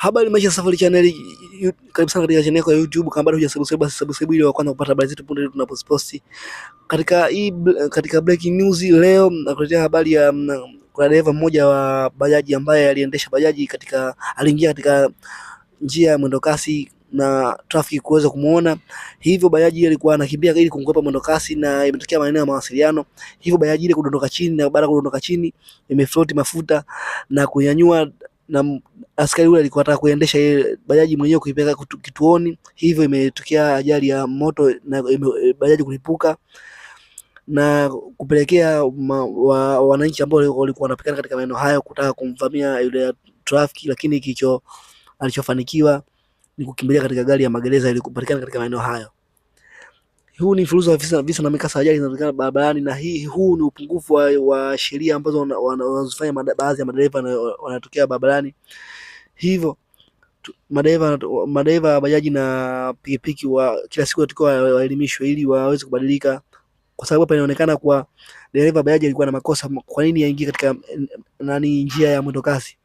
Habari Maisha Safari Channel, karibu sana katika channel ya YouTube. Kama bado hujasubscribe, basi subscribe ili kwanza kupata habari zetu punde tunapoposti. Katika breaking news leo nakuletea habari ya kuna dereva mmoja wa bajaji ambaye aliendesha bajaji aliingia katika njia ya mwendokasi na trafiki kuweza kumuona. Hivyo bajaji alikuwa anakimbia ili kumkwepa mwendokasi na imetokea maeneo ya mawasiliano. Hivyo bajaji ile kudondoka chini, na baada ya kudondoka chini imefloat mafuta na kunyanyua, na askari yule alikuwa anataka kuendesha ile bajaji mwenyewe kuipeleka kituoni. Hivyo imetokea ajali ya moto na bajaji kulipuka na kupelekea wananchi ambao walikuwa wanapikana katika maeneo hayo kutaka kumvamia yule trafiki, lakini alichofanikiwa ni kukimbilia katika gari ya magereza ili kupatikana katika maeneo hayo. Huu ni mfululizo wa visa na mikasa ajali zinazotokea barabarani, na huu ni upungufu wa sheria ambazo wanazofanya baadhi ya madereva wanatokea barabarani. Hivyo madereva wa bajaji na pikipiki kila siku watakiwa waelimishwe ili waweze kubadilika, kwa sababu hapa inaonekana kwa dereva bajaji alikuwa na makosa. Kwa nini aingie katika njia ya mwendokasi?